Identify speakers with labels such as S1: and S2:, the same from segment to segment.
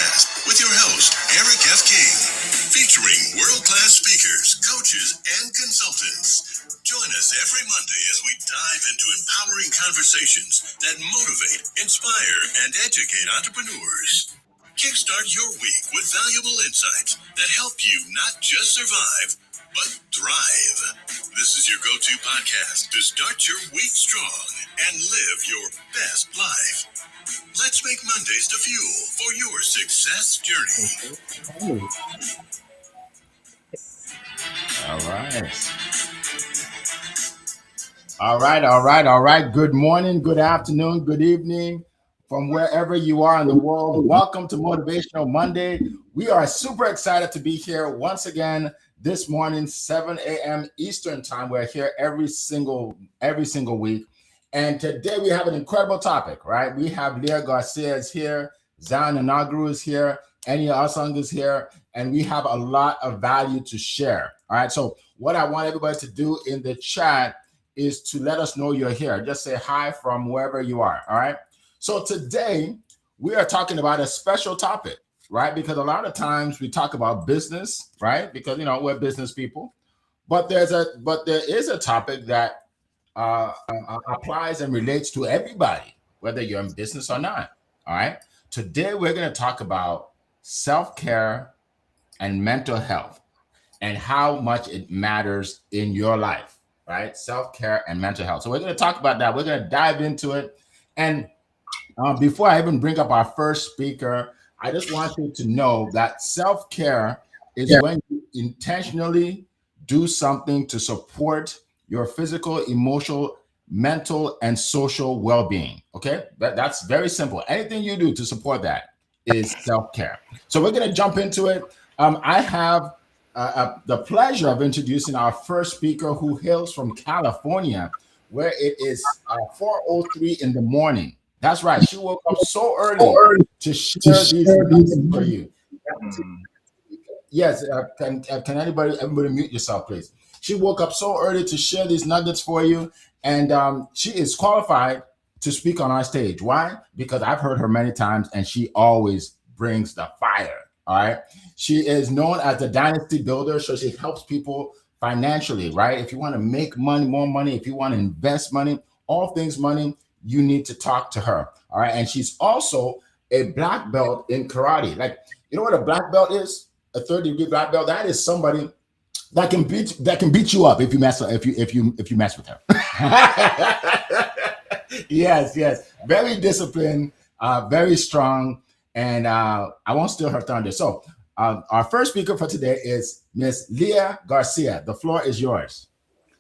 S1: Podcast with your host, Eric F. King, featuring world-class speakers, coaches, and consultants. Join us every Monday as we dive into empowering conversations that motivate, inspire, and educate entrepreneurs. Kickstart your week with valuable insights that help you not just survive, but thrive. This is your go-to podcast to start your week strong and live your best life. Let's make Mondays the fuel for your success journey.
S2: All right. All right. Good morning, good afternoon, good evening from wherever you are in the world. Welcome to Motivational Monday. We are super excited to be here once again this morning, 7 a.m. Eastern time. We're here every single week. And today we have an incredible topic, right? We have Leah Garcia is here, Zion Anagru is here, Enya Asang is here, and we have a lot of value to share. All right. So what I want everybody to do in the chat is to let us know you're here. Just say hi from wherever you are. All right. So today we are talking about a special topic, right? Because a lot of times we talk about business, right? Because we're business people, but there is a topic that applies and relates to everybody, whether you're in business or not. All right. Today we're going to talk about self-care and mental health and how much it matters in your life. Right? Self-care and mental health. So we're going to talk about that. We're going to dive into it. And before I even bring up our first speaker, I just want you to know that self-care is when you intentionally do something to support your physical, emotional, mental, and social well-being. Okay? That's very simple. Anything you do to support that is self-care. So we're going to jump into it. I have the pleasure of introducing our first speaker, who hails from California, where it is 4:03 in the morning. That's right. She woke up so early to share these nuggets for you. Yes. Can everybody mute yourself, please? She woke up so early to share these nuggets for you, and she is qualified to speak on our stage. Why? Because I've heard her many times, and she always brings the fire. All right. She is known as the dynasty builder, so she helps people financially, right? If you want to make money, more money, if you want to invest money, all things money, you need to talk to her. All right. And she's also a black belt in karate. Like, you know what a black belt is? A third-degree black belt. That is somebody that can beat you up if you mess with her. Yes. Very disciplined, very strong. And I won't steal her thunder. So our first speaker for today is Miss Leah Garcia. The floor is yours.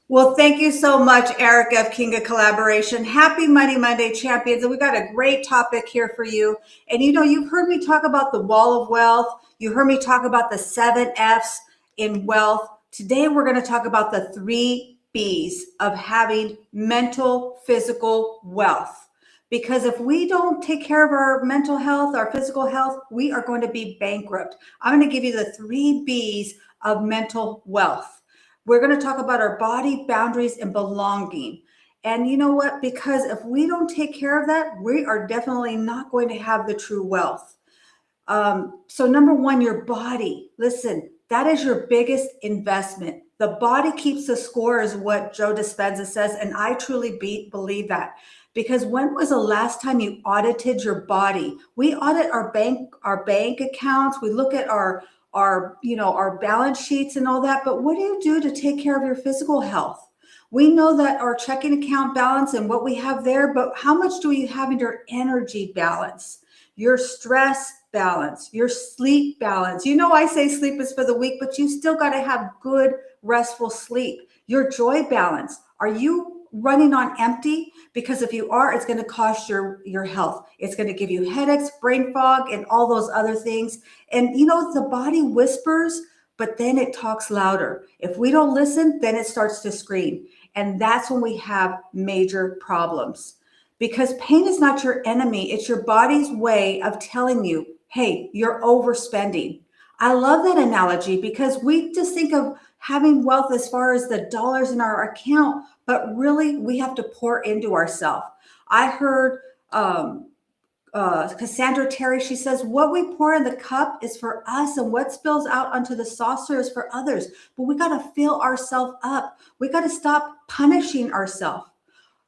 S3: Well, thank you so much, Eric of King of Collaboration. Happy Money Monday, champions. And we got a great topic here for you. And you've heard me talk about the wall of wealth. You heard me talk about the 7 F's in wealth. Today, we're going to talk about the 3 B's of having mental, physical wealth. Because if we don't take care of our mental health, our physical health, we are going to be bankrupt. I'm going to give you the 3 B's of mental wealth. We're going to talk about our body, boundaries, and belonging. And you know what? Because if we don't take care of that, we are definitely not going to have the true wealth. So number 1, your body. Listen, that is your biggest investment. The body keeps the score, is what Joe Dispenza says. And I truly believe that. Because when was the last time you audited your body? We audit our bank accounts. We look at our balance sheets and all that. But what do you do to take care of your physical health? We know that our checking account balance and what we have there, but how much do you have in your energy balance, your stress balance, your sleep balance? I say sleep is for the weak, but you still got to have good, restful sleep. Your joy balance. Are you running on empty? Because if you are, it's going to cost your health. It's going to give you headaches, brain fog, and all those other things. And the body whispers, but then it talks louder. If we don't listen, then it starts to scream. And that's when we have major problems. Because pain is not your enemy. It's your body's way of telling you, hey, you're overspending. I love that analogy because we just think of having wealth as far as the dollars in our account, but really we have to pour into ourselves. I heard Cassandra Terry, she says, what we pour in the cup is for us, and what spills out onto the saucer is for others. But we got to fill ourselves up. We got to stop punishing ourselves.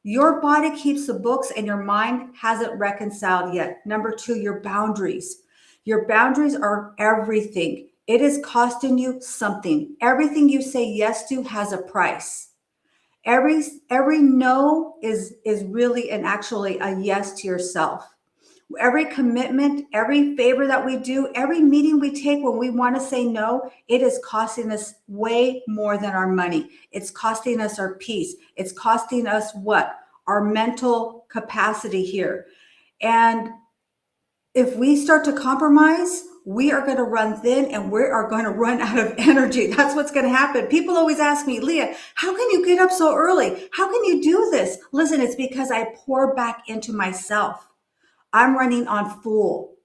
S3: Your body keeps the books and your mind hasn't reconciled yet. Number two, your boundaries. Your boundaries are everything. It is costing you something. Everything you say yes to has a price. Every no is really and actually a yes to yourself. Every commitment, every favor that we do, every meeting we take when we want to say no, it is costing us way more than our money. It's costing us our peace. It's costing us what? Our mental capacity here. And if we start to compromise, we are going to run thin and we are going to run out of energy. That's what's going to happen. People always ask me, Leah, how can you get up so early? How can you do this? Listen, it's because I pour back into myself. I'm running on full.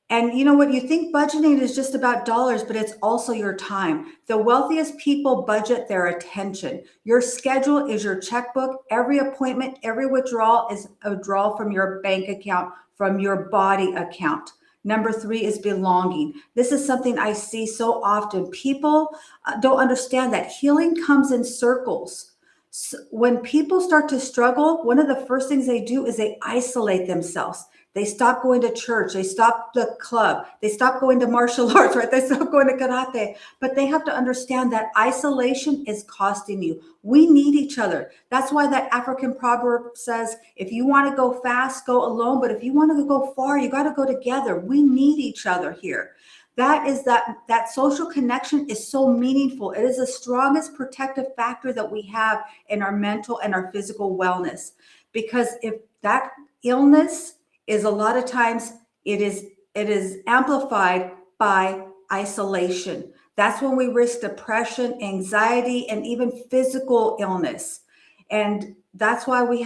S3: And you know what? You think budgeting is just about dollars, but it's also your time. The wealthiest people budget their attention. Your schedule is your checkbook. Every appointment, every withdrawal is a withdrawal from your bank account, from your body account. Number three is belonging. This is something I see so often. People don't understand that healing comes in circles. So when people start to struggle, one of the first things they do is they isolate themselves. They stop going to church. They stop the club. They stop going to martial arts, right? They stop going to karate. But they have to understand that isolation is costing you. We need each other. That's why that African proverb says, if you want to go fast, go alone. But if you want to go far, you got to go together. We need each other here. That social connection is so meaningful. It is the strongest protective factor that we have in our mental and our physical wellness. Because if that illness is a lot of times it is amplified by isolation. That's when we risk depression, anxiety, and even physical illness. And that's why we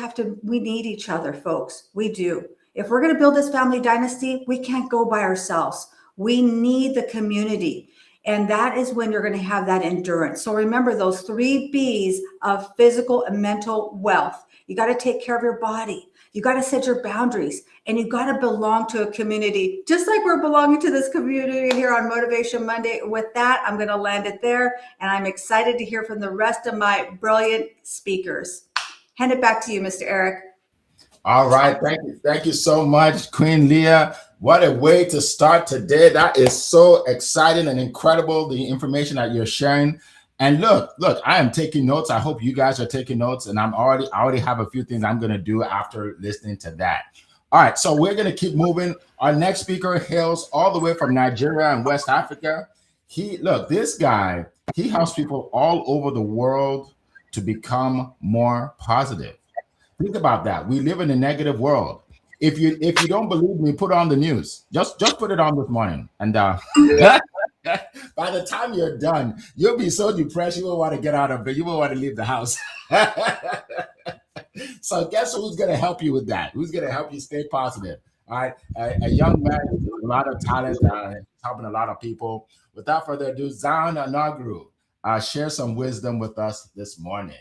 S3: need each other, folks. We do. If we're going to build this family dynasty, we can't go by ourselves. We need the community. And that is when you're going to have that endurance. So remember those 3 B's of physical and mental wealth. You got to take care of your body. You got to set your boundaries, and you got to belong to a community, just like we're belonging to this community here on Motivation Monday. With that, I'm going to land it there, and I'm excited to hear from the rest of my brilliant speakers. Hand it back to you, Mr. Eric.
S2: All right. Thank you so much, Queen Leah. What a way to start today. That is so exciting and incredible, the information that you're sharing. And look, I am taking notes. I hope you guys are taking notes. And I already have a few things I'm going to do after listening to that. All right. So we're going to keep moving. Our next speaker hails all the way from Nigeria and West Africa. This guy, he helps people all over the world to become more positive. Think about that. We live in a negative world. If you don't believe me, put on the news. Just put it on this morning. And by the time you're done, you'll be so depressed you won't want to get out of bed. You won't want to leave the house. So guess who's going to help you with that? Who's going to help you stay positive? All right. A young man with a lot of talent, helping a lot of people. Without further ado, Zion Anagru, share some wisdom with us this morning.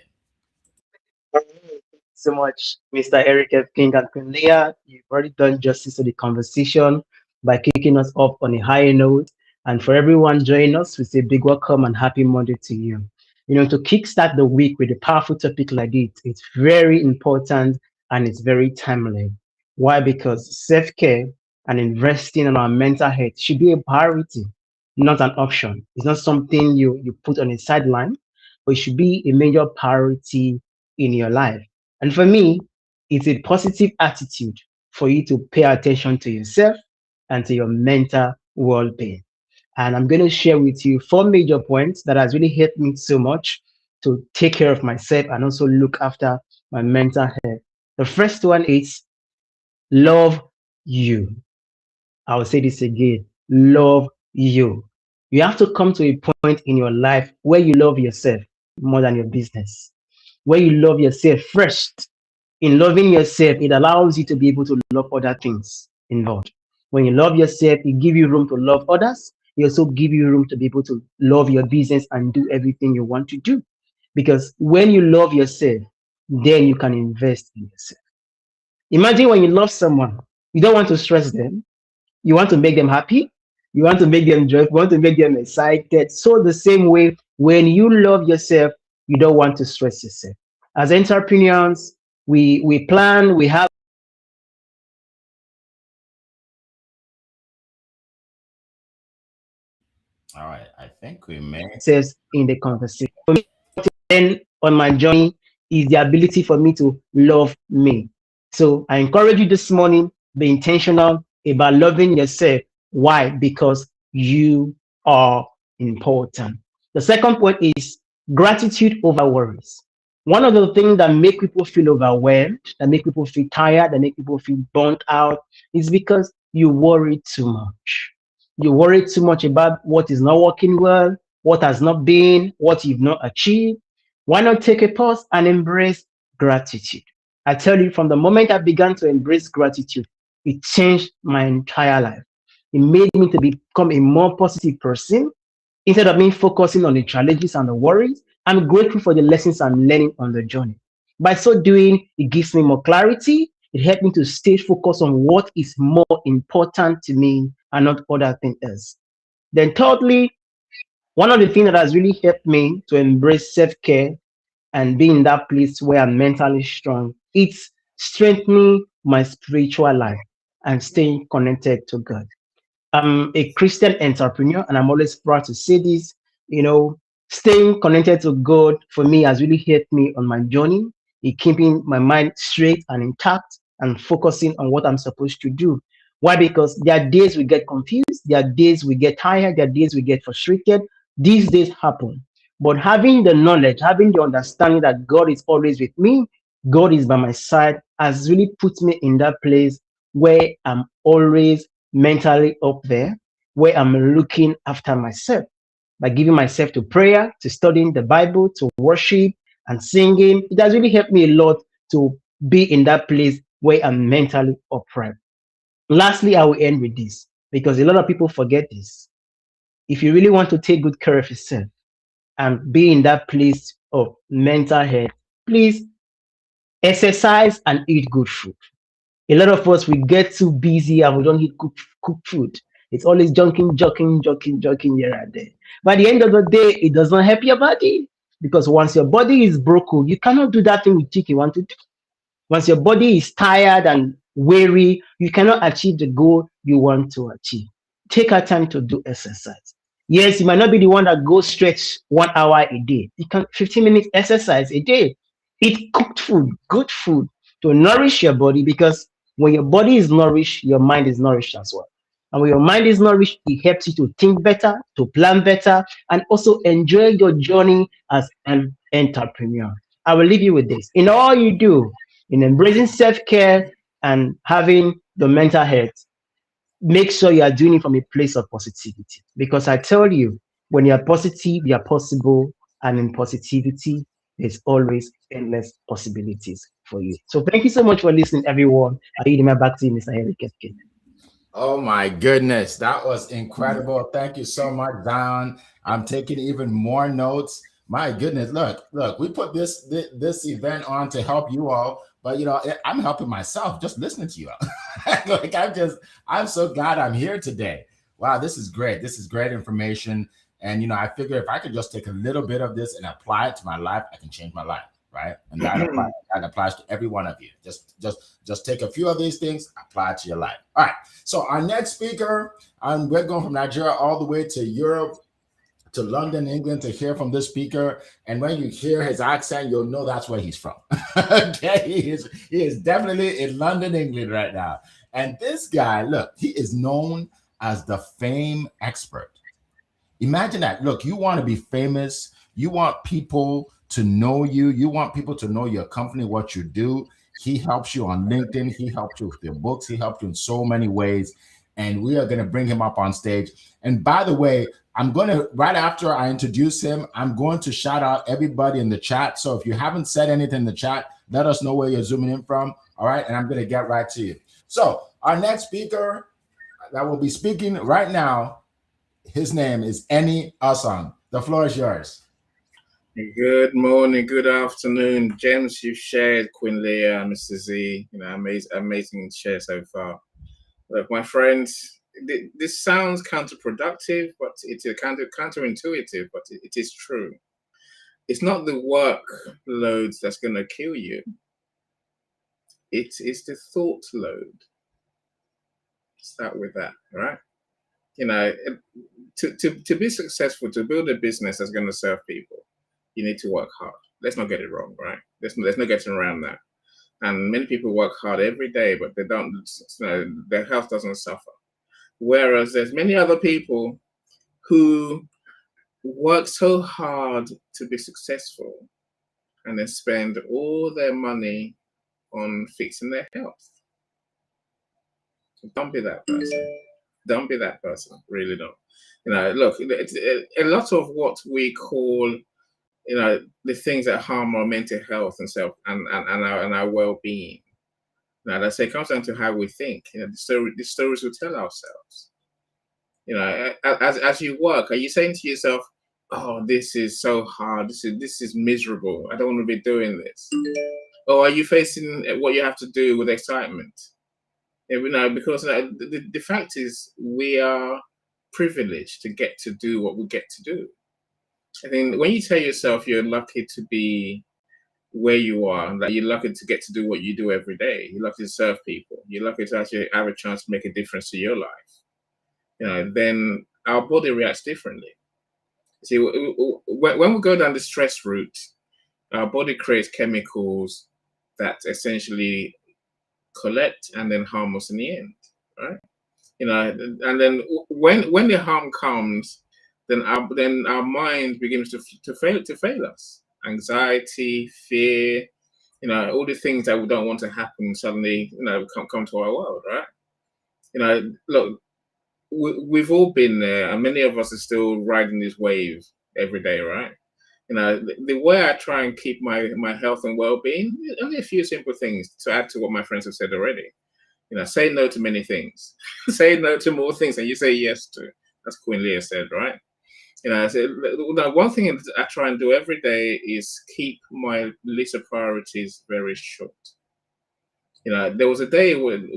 S4: So much, Mr. Eric F. King and Queen Leah. You've already done justice to the conversation by kicking us off on a higher note. And for everyone joining us, we say big welcome and happy Monday to you. You know, to kickstart the week with a powerful topic like this, it's very important and it's very timely. Why? Because self-care and investing in our mental health should be a priority, not an option. It's not something you put on a sideline, but it should be a major priority in your life. And for me, it's a positive attitude for you to pay attention to yourself and to your mental well-being. And I'm going to share with you 4 major points that has really helped me so much to take care of myself and also look after my mental health. The first one is love you. I will say this again, love you. You have to come to a point in your life where you love yourself more than your business, where you love yourself first. In loving yourself, it allows you to be able to love other things involved. When you love yourself, it gives you room to love others. It also gives you room to be able to love your business and do everything you want to do. Because when you love yourself, then you can invest in yourself. Imagine when you love someone, You don't want to stress them. You want to make them happy. You want to make them joyful. You want to make them excited. So the same way, when you love yourself, you don't want to stress yourself. As entrepreneurs, we plan, we have
S2: All right, I think we may.
S4: ourselves in the conversation. For me, then on my journey is the ability for me to love me. So I encourage you this morning, be intentional about loving yourself. Why? Because you are important. The second point is gratitude over worries. One of the things that make people feel overwhelmed, that make people feel tired, that make people feel burnt out is because you worry too much. You worry too much about what is not working well, what has not been, what you've not achieved. Why not take a pause and embrace gratitude? I tell you, from the moment I began to embrace gratitude, it changed my entire life. It made me to become a more positive person. Instead of me focusing on the challenges and the worries, I'm grateful for the lessons I'm learning on the journey. By so doing, it gives me more clarity. It helps me to stay focused on what is more important to me and not other things. Then, thirdly, one of the things that has really helped me to embrace self-care and be in that place where I'm mentally strong, it's strengthening my spiritual life and staying connected to God. I'm a Christian entrepreneur, and I'm always proud to say this. You know, staying connected to God for me has really helped me on my journey, in keeping my mind straight and intact and focusing on what I'm supposed to do. Why? Because there are days we get confused, there are days we get tired, there are days we get frustrated. These days happen. But having the knowledge, having the understanding that God is always with me, God is by my side, has really put me in that place where I'm always mentally up there, where I'm looking after myself by giving myself to prayer, to studying the Bible, to worship and singing. It has really helped me a lot to be in that place where I'm mentally upright. Lastly, I will end with this because a lot of people forget this. If you really want to take good care of yourself and be in that place of mental health, please exercise and eat good food. A lot of us, we get too busy and we don't eat cook food. It's always joking here and there. By the end of the day, it does not help your body because once your body is broken, you cannot do that thing with you want to do. Once your body is tired and weary, you cannot achieve the goal you want to achieve. Take our time to do exercise. Yes, you might not be the one that goes stretch 1 hour a day. You can 15 minutes exercise a day. Eat cooked food, good food to nourish your body because when your body is nourished, your mind is nourished as well. And when your mind is nourished, it helps you to think better, to plan better, and also enjoy your journey as an entrepreneur. I will leave you with this. In all you do, in embracing self-care and having the mental health, make sure you are doing it from a place of positivity. Because I tell you, when you are positive, you are possible, and in positivity, there's always endless possibilities for you. So thank you so much for listening, everyone. I'll give my back to you, Mr. Henry Ketkin.
S2: Oh my goodness, that was incredible. Thank you so much, Zion. I'm taking even more notes. My goodness, look, we put this event on to help you all, but I'm helping myself just listening to you. Like I'm so glad I'm here today. Wow, this is great. This is great information. And I figure if I could just take a little bit of this and apply it to my life, I can change my life, right? And that applies to every one of you. Just take a few of these things, apply it to your life. All right. So our next speaker, we're going from Nigeria all the way to Europe, to London, England, to hear from this speaker. And when you hear his accent, you'll know that's where he's from. Okay, he is definitely in London, England right now. And this guy, look, he is known as the fame expert. Imagine that. Look, you want to be famous. You want people to know you. You want people to know your company, what you do. He helps you on LinkedIn. He helps you with your books. He helps you in so many ways. And we are going to bring him up on stage. And by the way, I'm going to, right after I introduce him, I'm going to shout out everybody in the chat. So if you haven't said anything in the chat, let us know where you're zooming in from. All right. And I'm going to get right to you. So our next speaker that will be speaking right now, his name is Eni Asong. The floor is yours.
S5: Good morning, good afternoon. Gems you've shared, Queen Leah, Mr. Z, amazing share so far. Look, my friends, this sounds counterproductive, but it's a counterintuitive, but it is true. It's not the workloads that's going to kill you. It's the thought load. Start with that, right? You know, to be successful, to build a business that's going to serve people, you need to work hard. Let's not get it wrong, right? There's no getting around that. And many people work hard every day, but they don't, you know, their health doesn't suffer. Whereas there's many other people who work so hard to be successful and then spend all their money on fixing their health. Don't be that person. Don't be that person. Really don't. You know, look, a lot of what we call, you know, the things that harm our mental health and our well-being. Now, let's say it comes down to how we think. You know, the stories we tell ourselves. You know, as you work, are you saying to yourself, "Oh, this is so hard. This is miserable. I don't want to be doing this." Or are you facing what you have to do with excitement? You know, because the fact is, we are privileged to get to do what we get to do. I think when you tell yourself you're lucky to be where you are, that you're lucky to get to do what you do every day, you're lucky to serve people, you're lucky to actually have a chance to make a difference to your life, you know, then our body reacts differently. See, when we go down the stress route, our body creates chemicals that essentially collect and then harm us in the end, right? You know, and then when the harm comes, then our mind begins to fail us. Anxiety, fear, you know, all the things that we don't want to happen suddenly, you know, come to our world, right? You know, look, we've all been there, and many of us are still riding this wave every day, right? You know, the way I try and keep my health and well-being, only a few simple things to add to what my friends have said already. You know, say no to many things. Say no to more things than you say yes to. That's Queen Leah said, right? You know, so one thing I try and do every day is keep my list of priorities very short. You know, there was a day when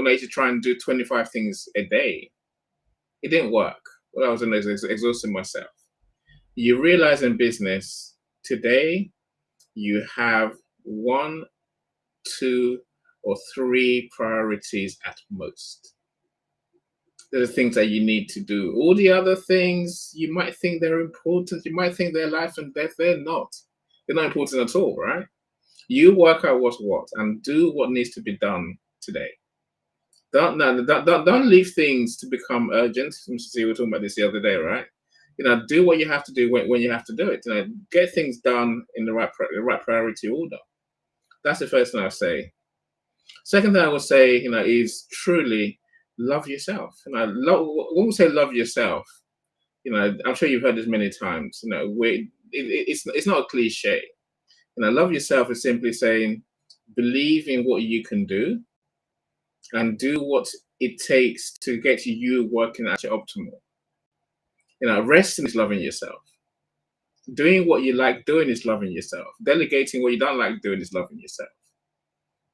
S5: I used to try and do 25 things a day. It didn't work. Well, I was exhausting myself. You realize in business today, you have 1, 2, or 3 priorities at most. They're the things that you need to do. All the other things, you might think they're important. You might think they're life and death. They're not. They're not important at all, right? You work out what's what and do what needs to be done today. Don't leave things to become urgent. We were talking about this the other day, right? You know, do what you have to do when you have to do it. You know, get things done in the right priority order. That's the first thing I say. Second thing I would say, you know, is truly love yourself. You know, when we say love yourself, you know, I'm sure you've heard this many times. You know, it's not a cliche. You know, love yourself is simply saying, believe in what you can do, and do what it takes to get you working at your optimal. You know, resting is loving yourself. Doing what you like doing is loving yourself. Delegating what you don't like doing is loving yourself.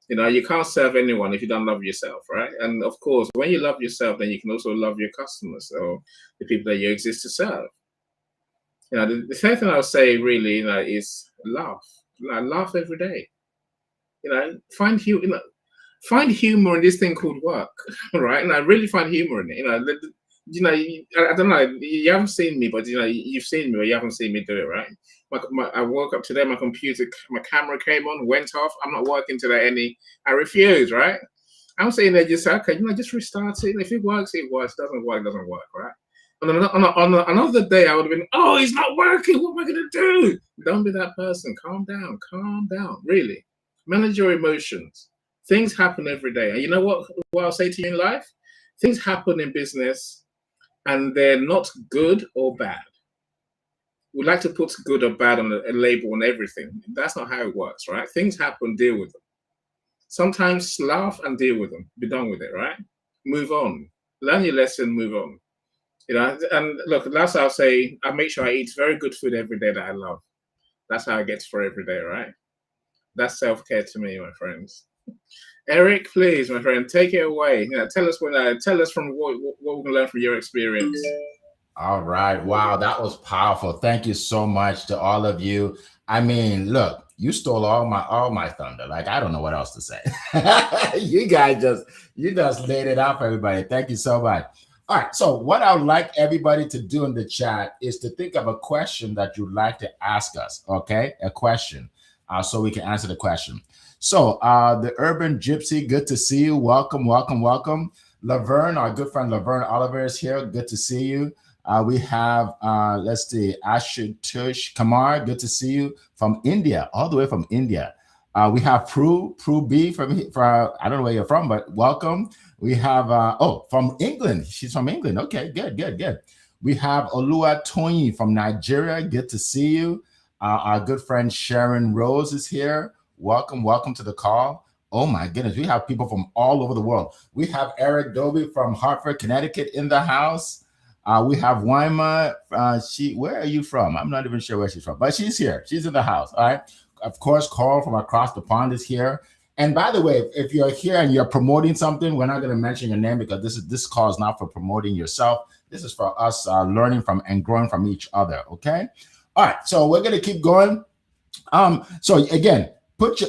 S5: You know, you can't serve anyone if you don't love yourself, right? And of course, when you love yourself, then you can also love your customers or the people that you exist to serve. You know, the third thing I'll say really, you know, is laugh. Laugh every day. You know, find humor in this thing called work, right? And I really find humor in it. You know, I don't know. You haven't seen me, but you know, you've seen me, but you haven't seen me do it, right? I woke up today. My camera came on, went off. I'm not working today. I refuse, right? I'm saying there, just okay, you know, just restart it. If it works, it works. Doesn't work, doesn't work, right? On another day, I would have been, oh, it's not working. What am I gonna do? Don't be that person. Calm down. Calm down. Really, manage your emotions. Things happen every day, and you know what I'll say to you in life? Things happen in business, and they're not good or bad. We like to put good or bad on a label on everything. That's not how it works, right? Things happen, deal with them. Sometimes laugh and deal with them. Be done with it, right? Move on. Learn your lesson, move on. You know, and look, last I'll say, I make sure I eat very good food every day that I love. That's how I get for every day, right? That's self-care to me, my friends. Eric, please, my friend, take it away. Tell us from what we can learn from your experience.
S2: All right. Wow, that was powerful. Thank you so much to all of you. I mean, look, you stole all my thunder. Like, I don't know what else to say. You guys just laid it out for everybody. Thank you so much. All right. So what I would like everybody to do in the chat is to think of a question that you'd like to ask us. Okay, a question, so we can answer the question. So the Urban Gypsy, good to see you. Welcome, welcome, welcome. Laverne, our good friend Laverne Oliver is here. Good to see you. We have, let's see, Ashutosh Kamar, good to see you from India, all the way from India. We have Prue B from I don't know where you're from, but welcome. We have, from England. She's from England. Okay, good. We have Olua Toyin from Nigeria. Good to see you. Our good friend Sharon Rose is here. Welcome to the call. Oh my goodness, we have people from all over the world. We have Eric Doby from Hartford, Connecticut in the house. We have Wyma. Where are you from? I'm not even sure where she's from, but she's here. She's in the house. All right. Of course, Carl from across the pond is here. And by the way, if you're here and you're promoting something, we're not going to mention your name because this call is not for promoting yourself. This is for us learning from and growing from each other. Okay. All right. So we're going to keep going. So again,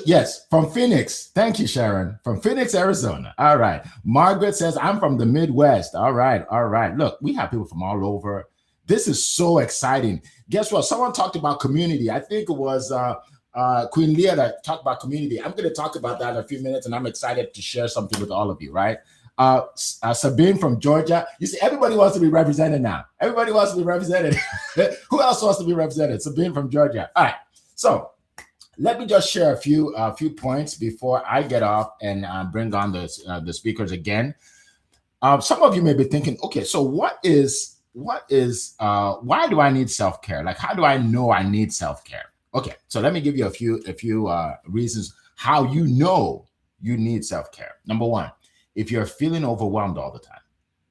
S2: yes, from Phoenix. Thank you, Sharon. From Phoenix, Arizona. All right. Margaret says, I'm from the Midwest. All right. Look, we have people from all over. This is so exciting. Guess what? Someone talked about community. I think it was Queen Leah that talked about community. I'm going to talk about that in a few minutes, and I'm excited to share something with all of you, right? Sabine from Georgia. You see, everybody wants to be represented now. Everybody wants to be represented. Who else wants to be represented? Sabine from Georgia. All right. So let me just share a few points before I get off and bring on the speakers again. Some of you may be thinking, okay, so what is why do I need self-care? Like, how do I know I need self-care? Okay, so let me give you a few reasons how you know you need self-care. Number one, if you're feeling overwhelmed all the time,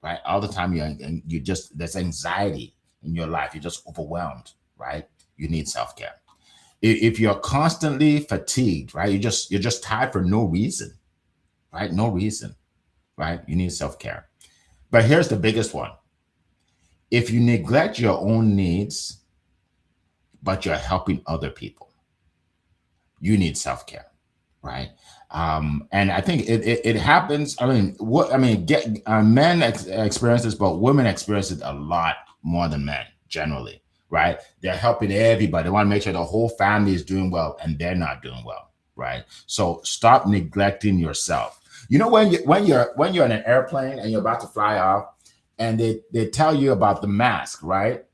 S2: right? All the time you just there's anxiety in your life, you're just overwhelmed, right? You need self-care. If you're constantly fatigued, right? You're just tired for no reason, right? No reason, right? You need self-care. But here's the biggest one. If you neglect your own needs, but you're helping other people, you need self-care, right? And I think it happens. Men experience this, but women experience it a lot more than men generally. Right? They're helping everybody. They want to make sure the whole family is doing well, and they're not doing well, right? So stop neglecting yourself. You know, when you're in an airplane and you're about to fly off, and they tell you about the mask, right?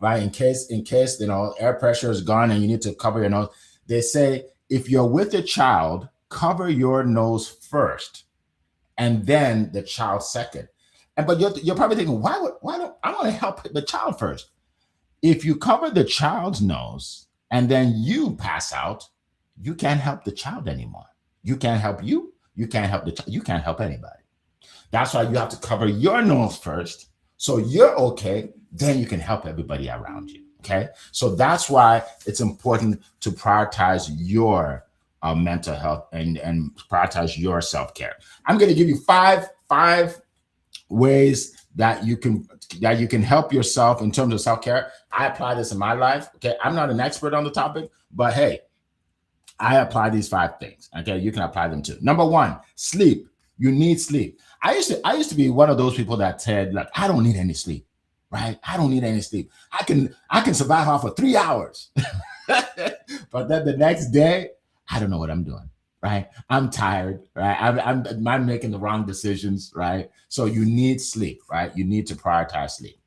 S2: In case air pressure is gone and you need to cover your nose. They say if you're with a child, cover your nose first, and then the child second. But you're probably thinking, why don't I want to help the child first? If you cover the child's nose and then you pass out, you can't help the child anymore. You can't help you. You can't help the child. You can't help anybody. That's why you have to cover your nose first, so you're okay. Then you can help everybody around you. Okay. So that's why it's important to prioritize your mental health and prioritize your self-care. I'm going to give you five ways that you can help yourself in terms of self-care. I apply this in my life. Okay. I'm not an expert on the topic, but hey, I apply these 5 things. Okay. You can apply them too. Number 1, sleep. You need sleep. I used to be one of those people that said, like, I don't need any sleep, right? I don't need any sleep. I can survive off for 3 hours. But then the next day, I don't know what I'm doing. Right? I'm tired, right? I'm making the wrong decisions, right? So you need sleep, right? You need to prioritize sleep.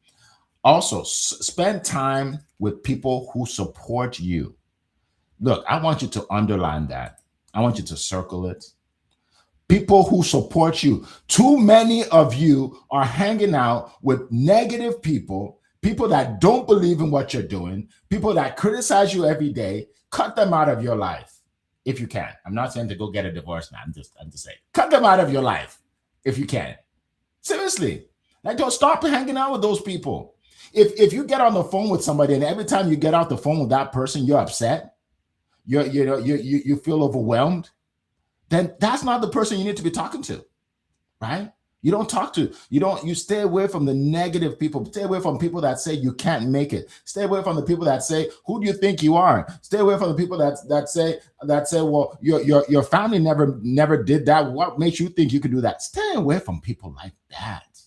S2: Also, spend time with people who support you. Look, I want you to underline that. I want you to circle it. People who support you. Too many of you are hanging out with negative people that don't believe in what you're doing, people that criticize you every day. Cut them out of your life. If you can. I'm not saying to go get a divorce now. I'm just saying, cut them out of your life if you can. Seriously. Like, don't stop hanging out with those people. If you get on the phone with somebody and every time you get off the phone with that person, you're upset, you feel overwhelmed, then that's not the person you need to be talking to, right? You don't talk to, you stay away from the negative people. Stay away from people that say you can't make it. Stay away from the people that say, who do you think you are? Stay away from the people that say, well, your family never did that. What makes you think you can do that? Stay away from people like that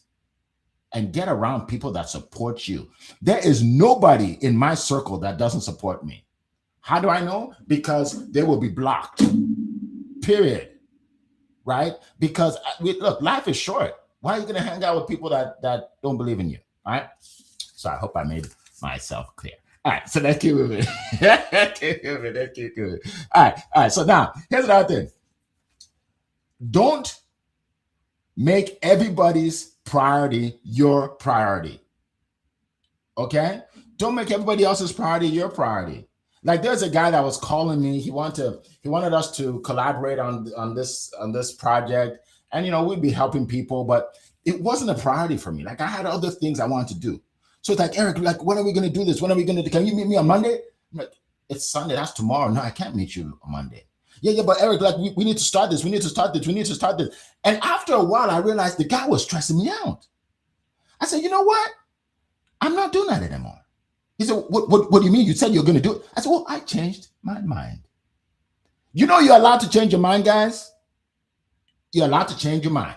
S2: and get around people that support you. There is nobody in my circle that doesn't support me. How do I know? Because they will be blocked, period. Right? Because look, life is short. Why are you going to hang out with people that don't believe in you? All right. So I hope I made myself clear. All right. So let's keep moving. Let's keep moving. All right. So now here's another thing. Don't make everybody's priority your priority. Okay? Don't make everybody else's priority your priority. Like there's a guy that was calling me. He wanted us to collaborate on this project, and we'd be helping people, but it wasn't a priority for me. Like I had other things I wanted to do. So it's like, Eric, like when are we going to do this? When are we going to? Can you meet me on Monday? I'm like, it's Sunday. That's tomorrow. No, I can't meet you on Monday. Yeah, but Eric, like we need to start this. We need to start this. And after a while, I realized the guy was stressing me out. I said, you know what? I'm not doing that anymore. He said, what do you mean? You said you're going to do it. I said, well, I changed my mind. You're allowed to change your mind, guys. You're allowed to change your mind.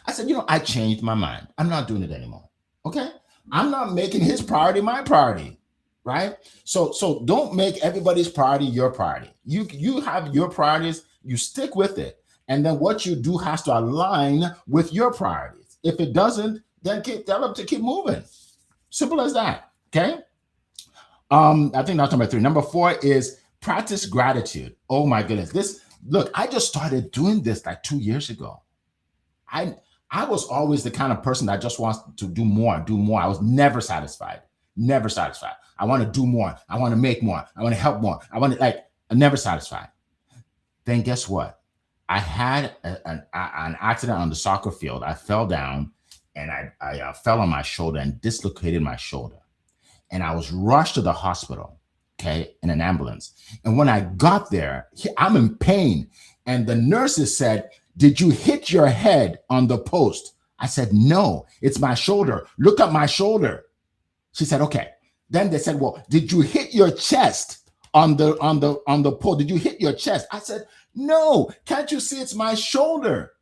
S2: I said, I changed my mind. I'm not doing it anymore. Okay? I'm not making his priority my priority, right? So don't make everybody's priority your priority. You have your priorities, you stick with it. And then what you do has to align with your priorities. If it doesn't, then tell them to keep moving. Simple as that. Okay? I think that's number 3. Number 4 is practice gratitude. Oh my goodness. I just started doing this like 2 years ago. I was always the kind of person that just wants to do more. I was never satisfied. I want to do more. I want to make more. I want to help more. I'm never satisfied. Then guess what? I had an accident on the soccer field. I fell down and I fell on my shoulder and dislocated my shoulder. And I was rushed to the hospital, okay, in an ambulance. And when I got there, I'm in pain. And the nurses said, did you hit your head on the post? I said, no, it's my shoulder. Look at my shoulder. She said, okay. Then they said, well, did you hit your chest on the post? Did you hit your chest? I said, no, can't you see it's my shoulder?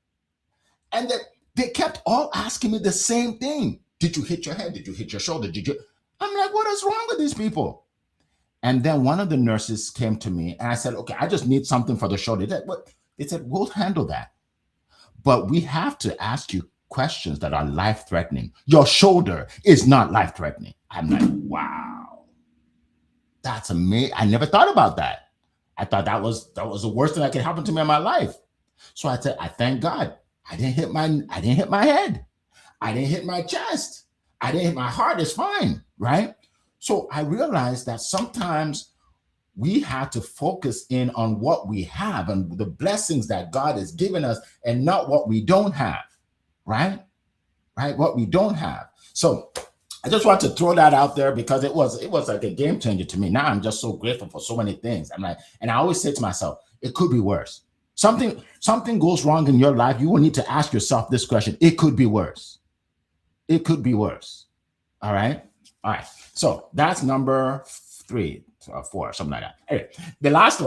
S2: And they kept all asking me the same thing. Did you hit your head? Did you hit your shoulder? I'm like, what is wrong with these people? And then one of the nurses came to me and I said, okay, I just need something for the shoulder. They said, we'll handle that. But we have to ask you questions that are life-threatening. Your shoulder is not life-threatening. I'm like, wow, that's amazing. I never thought about that. I thought that was the worst thing that could happen to me in my life. So I said, I thank God. I didn't hit my head. I didn't hit my chest. I didn't hit my heart. It's fine, right? So I realized that sometimes we have to focus in on what we have and the blessings that God has given us and not what we don't have, right? What we don't have. So I just want to throw that out there because it was like a game changer to me. Now I'm just so grateful for so many things. I'm like, and I always say to myself, it could be worse. Something goes wrong in your life. You will need to ask yourself this question. It could be worse. It could be worse. All right. So that's number 3 or 4, something like that. Anyway, the last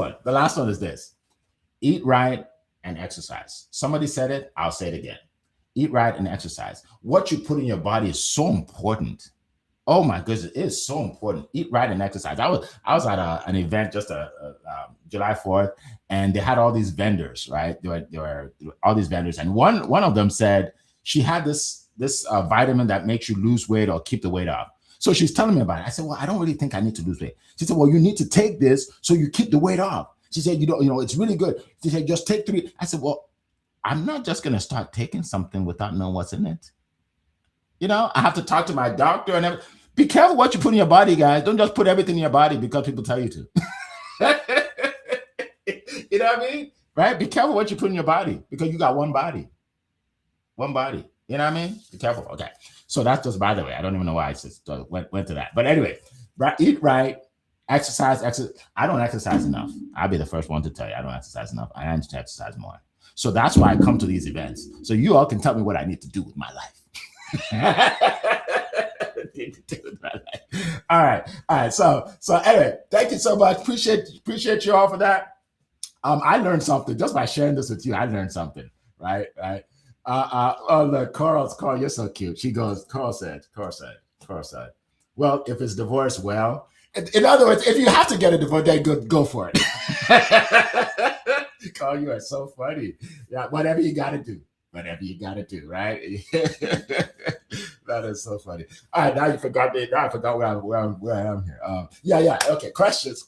S2: one is this: eat right and exercise. Somebody said it. I'll say it again. Eat right and exercise. What you put in your body is so important. Oh my goodness, it is so important. Eat right and exercise. I was at an event just July 4th, and they had all these vendors, right? There were all these vendors, and one of them said she had this vitamin that makes you lose weight or keep the weight off. So she's telling me about it. I said, well, I don't really think I need to lose weight. She said, well, you need to take this so you keep the weight off. She said, it's really good. She said, just take 3. I said, well, I'm not just going to start taking something without knowing what's in it. I have to talk to my doctor and everything. Be careful what you put in your body, guys. Don't just put everything in your body because people tell you to. You know what I mean? Right? Be careful what you put in your body because you got one body. One body. You know what I mean? Be careful. Okay. So that's just by the way. I don't even know why I just went to that. But anyway, eat right Exercise. I don't exercise enough. I'll be the first one to tell you I don't exercise enough. I need to exercise more. So that's why I come to these events. So you all can tell me what I need to do with my life. All right. So anyway, thank you so much. Appreciate you all for that. I learned something just by sharing this with you. I learned something, right? Oh look, Carl, you're so cute. She goes, Carl said, well, if it's divorce, well, in other words, if you have to get a divorce, then go for it. Carl, you are so funny. Yeah, whatever you got to do, right? That is so funny. All right, now you forgot me. Now I forgot where I am here. Yeah. Okay, questions.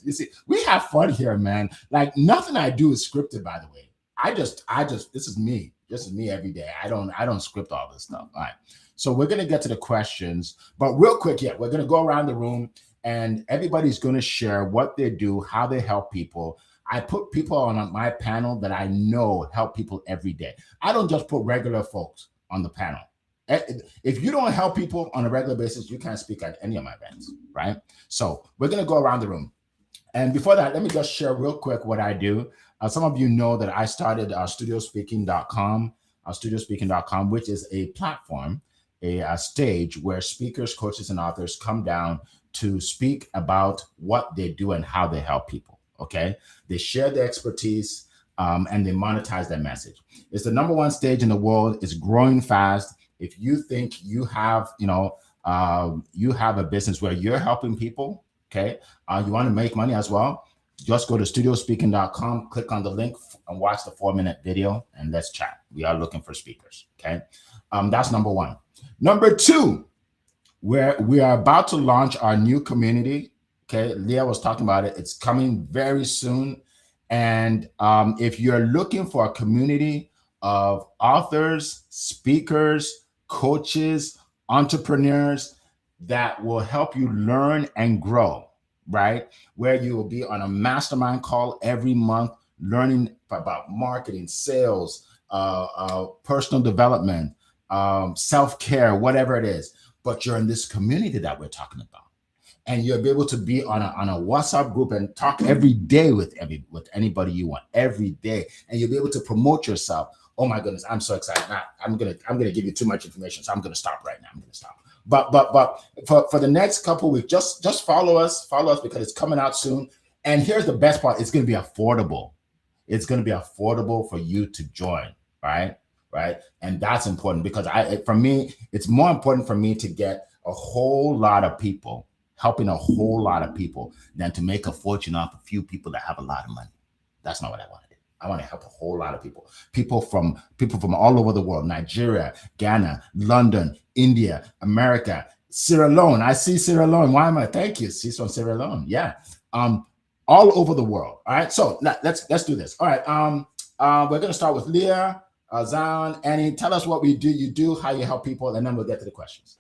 S2: You see, we have fun here, man. Like nothing I do is scripted, by the way. I just. This is me. This is me every day. I don't script all this stuff. All right. So we're gonna get to the questions, but real quick, we're gonna go around the room, and everybody's gonna share what they do, how they help people. I put people on my panel that I know help people every day. I don't just put regular folks on the panel. If you don't help people on a regular basis, you can't speak at any of my events, right? So we're going to go around the room. And before that, let me just share real quick what I do. Some of you know that I started studiospeaking.com, which is a platform, a stage where speakers, coaches, and authors come down to speak about what they do and how they help people, okay? They share their expertise and they monetize their message. It's the #1 stage in the world. It's growing fast. If you think you have, you have a business where you're helping people, okay, you want to make money as well, just go to studiospeaking.com, click on the link and watch the 4-minute video and let's chat. We are looking for speakers, okay? That's #1. #2, where we are about to launch our new community, okay? Leah was talking about it. It's coming very soon. And if you're looking for a community of authors, speakers, coaches, entrepreneurs that will help you learn and grow, right? Where you will be on a mastermind call every month, learning about marketing, sales, personal development, self-care, whatever it is. But you're in this community that we're talking about. And you'll be able to be on a WhatsApp group and talk every day with anybody you want, every day. And you'll be able to promote yourself. Oh my goodness, I'm so excited. Now, I'm gonna give you too much information, so I'm gonna stop right now. But for the next couple of weeks, just follow us because it's coming out soon. And here's the best part: it's gonna be affordable. It's gonna be affordable for you to join, right? And that's important because for me, it's more important for me to get a whole lot of people, helping a whole lot of people, than to make a fortune off a few people that have a lot of money. That's not what I want to do. I want to help a whole lot of people. People from all over the world: Nigeria, Ghana, London, India, America, Sierra Leone. I see Sierra Leone. Why am I? Thank you. She's from Sierra Leone. Yeah. All over the world. All right. So let's do this. All right. We're gonna start with Leah, Zion, Annie. Tell us what you do, how you help people, and then we'll get to the questions.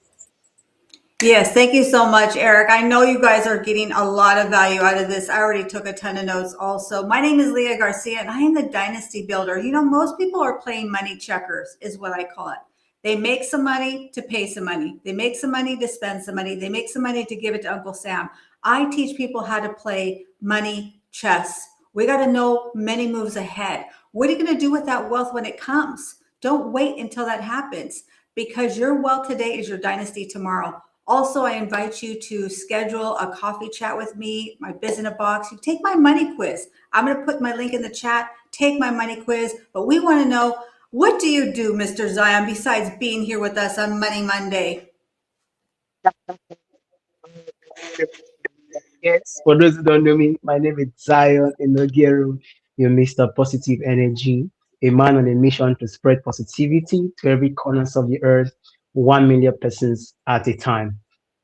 S3: Yes, thank you so much, Eric. I know you guys are getting a lot of value out of this. I already took a ton of notes also. My name is Leah Garcia, and I am the Dynasty Builder. Most people are playing money checkers, is what I call it. They make some money to pay some money. They make some money to spend some money. They make some money to give it to Uncle Sam. I teach people how to play money chess. We got to know many moves ahead. What are you going to do with that wealth when it comes? Don't wait until that happens, because your wealth today is your dynasty tomorrow. Also, I invite you to schedule a coffee chat with me, my Biz in a Box. You take my money quiz. I'm going to put my link in the chat. Take my money quiz. But we want to know, what do you do, Mr. Zion, besides being here with us on Money Monday?
S4: Yes, for those who don't know me, my name is Zion Inogeru, your Mr. Positive Energy, a man on a mission to spread positivity to every corner of the earth, 1 million persons at a time.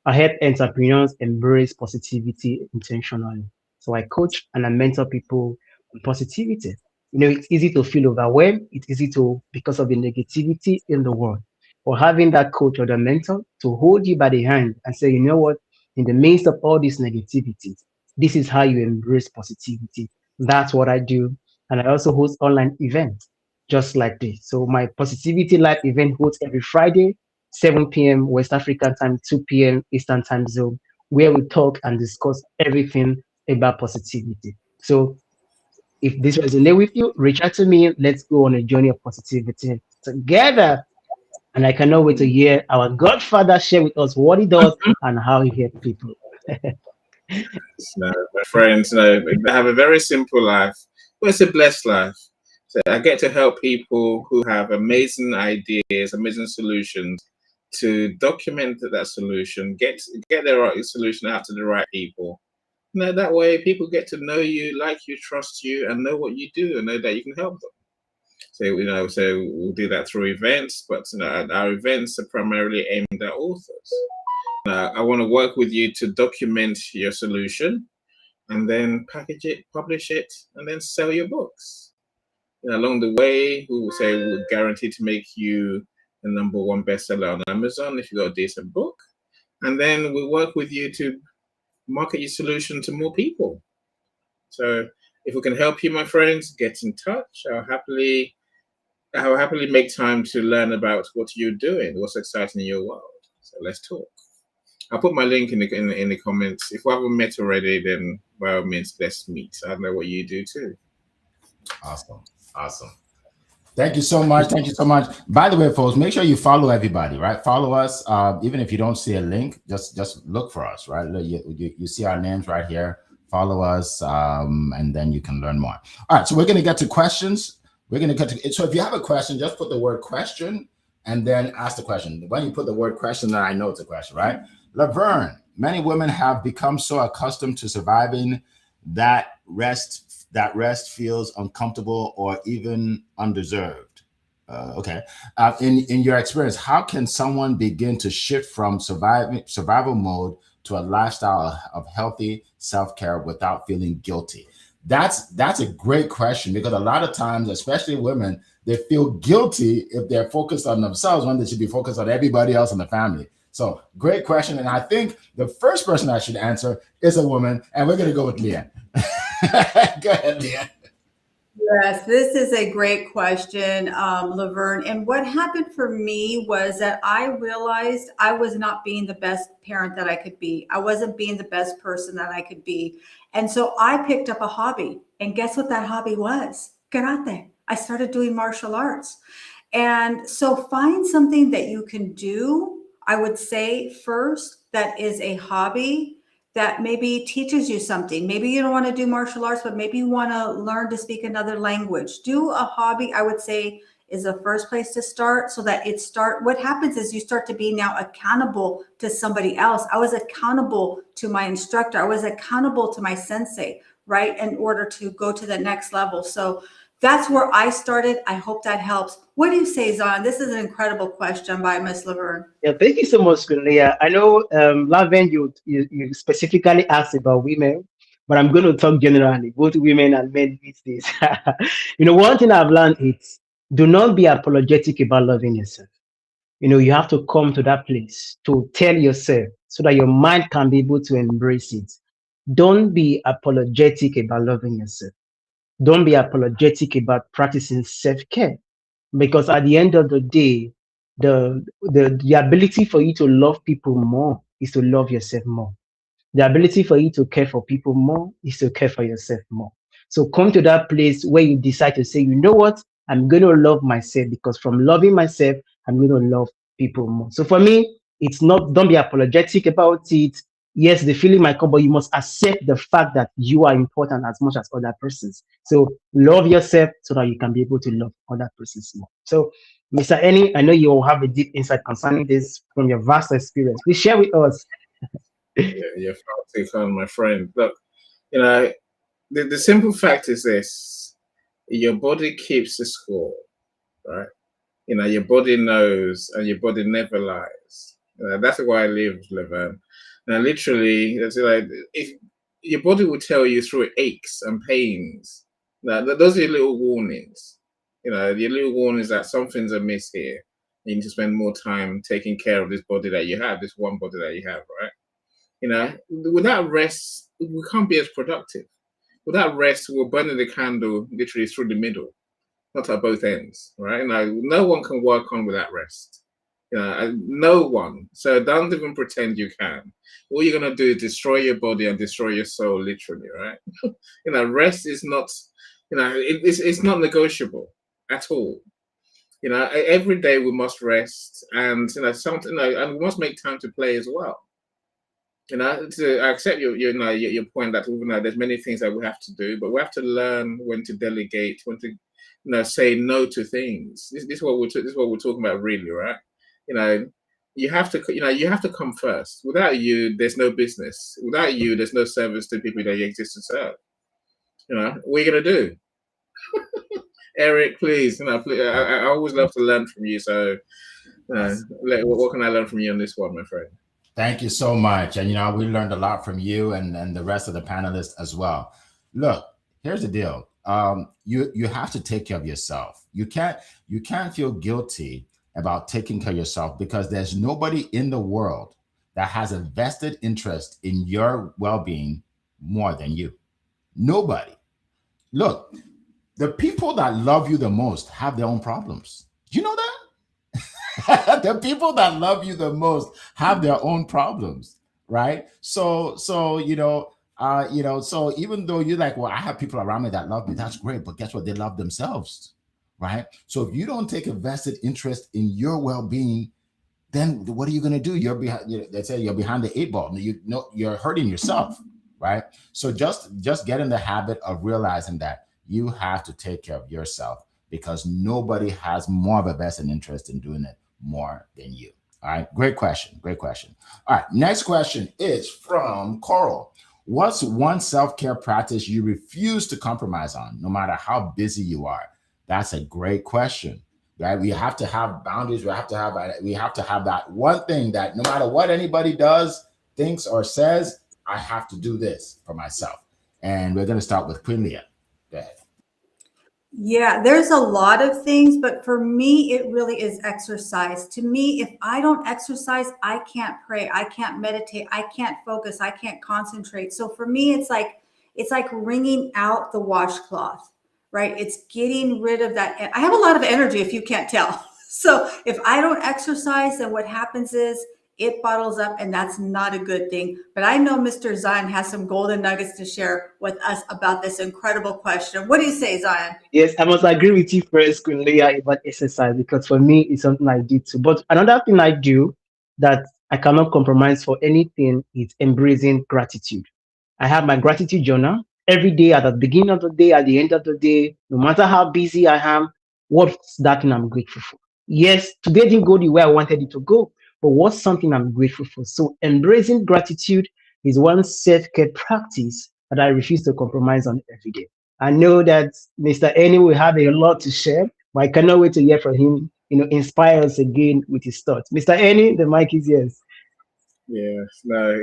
S4: I help entrepreneurs embrace positivity intentionally. So I coach and I mentor people on positivity. It's easy to feel overwhelmed. It's easy because of the negativity in the world. Or having that coach or the mentor to hold you by the hand and say, you know what, in the midst of all this negativity, this is how you embrace positivity. That's what I do. And I also host online events just like this. So my Positivity Live event holds every Friday, 7 p.m. West African time, 2 p.m. Eastern time zone where we talk and discuss everything about positivity. So if this resonates with you, reach out to me. Let's go on a journey of positivity together. And I cannot wait to hear our Godfather share with us what he does and how he helps people.
S5: No, my friends, no, I have a very simple life. Well, it's a blessed life. So I get to help people who have amazing ideas, amazing solutions, to document that solution, get the right solution out to the right people. You that way people get to know you, like you, trust you, and know what you do, and know that you can help them. So we'll do that through events, but our events are primarily aimed at authors. I want to work with you to document your solution, and then package it, publish it, and then sell your books. Along the way, we will say we'll guarantee to make you the #1 bestseller on Amazon if you've got a decent book. And then we'll work with you to market your solution to more people. So if we can help you, my friends, get in touch. I'll happily make time to learn about what you're doing, what's exciting in your world. So let's talk. I'll put my link in the comments. If we haven't met already, then by all means, let's meet. I know what you do too.
S2: Awesome. Thank you so much. Thank you so much. By the way, folks, make sure you follow everybody, right? Follow us. Even if you don't see a link, just look for us, right? You see our names right here. Follow us, and then you can learn more. All right, so we're going to get to questions. We're going to get to it. So if you have a question, just put the word question and then ask the question. When you put the word question, then I know it's a question, right? Laverne, many women have become so accustomed to surviving that rest feels uncomfortable or even undeserved. In your experience, how can someone begin to shift from survival mode to a lifestyle of healthy self-care without feeling guilty? That's a great question, because a lot of times, especially women, they feel guilty if they're focused on themselves when they should be focused on everybody else in the family. So great question. And I think the first person I should answer is a woman, and we're going to go with Leanne. Go ahead, Leanne.
S3: Yes, this is a great question, Laverne. And what happened for me was that I realized I was not being the best parent that I could be. I wasn't being the best person that I could be. And so I picked up a hobby. And guess what that hobby was? Karate. I started doing martial arts. And so find something that you can do, I would say first, that is a hobby that maybe teaches you something. Maybe you don't want to do martial arts, but maybe you want to learn to speak another language. Do a hobby, I would say, is the first place to start, so that what happens is you start to be now accountable to somebody else. I was accountable to my instructor. I was accountable to my sensei, right? In order to go to the next level. So that's where I started. I hope that helps. What do you say, Zon? This is an incredible question by Miss Laverne.
S4: Yeah, thank you so much, Kulia. I know, Laverne, you specifically asked about women, but I'm going to talk generally, both women and men these days. One thing I've learned is, do not be apologetic about loving yourself. You have to come to that place to tell yourself, so that your mind can be able to embrace it. Don't be apologetic about loving yourself. Don't be apologetic about practicing self-care, because at the end of the day, the ability for you to love people more is to love yourself more. The ability for you to care for people more is to care for yourself more. So come to that place where you decide to say, you know what, I'm going to love myself, because from loving myself, I'm going to love people more. So for me, it's not, don't be apologetic about it. Yes, the feeling might come, but you must accept the fact that you are important as much as other persons. So love yourself so that you can be able to love other persons more. So Mr. Eni, I know you will have a deep insight concerning this from your vast experience. Please share with us.
S5: Yeah, you're fantastic, my friend. Look, the simple fact is this: your body keeps the score, right? Your body knows, and your body never lies. That's why I live, Laverne. Now, literally, it's like, if your body will tell you through aches and pains. Now, those are your little warnings. Your little warnings that something's amiss here. You need to spend more time taking care of this body that you have, this one body that you have, right? Without rest, we can't be as productive. Without rest, we're burning the candle literally through the middle, not at both ends, right? Now, no one can work on without rest. No one. So don't even pretend you can. All you're gonna do is destroy your body and destroy your soul, literally, right? Rest is not, it's not negotiable at all. Every day we must rest, and something, and we must make time to play as well. To accept your point that even though there's many things that we have to do, but we have to learn when to delegate, when to say no to things. This is what we're talking about, really, right? You have to come first. Without you, there's no business. Without you, there's no service to people that you exist to serve. What are you gonna do? Eric, please. I always love to learn from you. So, what can I learn from you on this one, my friend?
S2: Thank you so much. And we learned a lot from you and the rest of the panelists as well. Look, here's the deal. You have to take care of yourself. You can't feel guilty about taking care of yourself, because there's nobody in the world that has a vested interest in your well-being more than you. Nobody. Look, the people that love you the most have their own problems. Do you know that? The people that love you the most have their own problems, right? So even though you're like, well, I have people around me that love me, that's great, but guess what? They love themselves, right? So if you don't take a vested interest in your well-being, then what are you going to do? You're behind. They say you're behind the 8 ball. You're hurting yourself, right? So just get in the habit of realizing that you have to take care of yourself, because nobody has more of a vested interest in doing it more than you. All right. Great question. All right. Next question is from Coral. What's one self-care practice you refuse to compromise on, no matter how busy you are? That's a great question, right? We have to have boundaries. We have to have that one thing that no matter what anybody does, thinks, or says, I have to do this for myself. And we're going to start with Queen Leah. Go ahead.
S3: Yeah, there's a lot of things, but for me, it really is exercise. To me, if I don't exercise, I can't pray, I can't meditate, I can't focus, I can't concentrate. So for me, it's like wringing out the washcloth, right? It's getting rid of that. I have a lot of energy, if you can't tell. So if I don't exercise, then what happens is it bottles up, and that's not a good thing. But I know Mr. Zion has some golden nuggets to share with us about this incredible question. What do you say, Zion?
S4: Yes, I must agree with you first, Queen Leah, about exercise, because for me, it's something I do too. But another thing I do that I cannot compromise for anything is embracing gratitude. I have my gratitude journal every day, at the beginning of the day, at the end of the day. No matter how busy I am, what's that thing I'm grateful for? Yes, today didn't go the way I wanted it to go, but what's something I'm grateful for? So embracing gratitude is one self-care practice that I refuse to compromise on every day. I know that Mr. Eni will have a lot to share, but I cannot wait to hear from him, inspire us again with his thoughts. Mr. Eni, the mic is yours.
S5: Yes, no,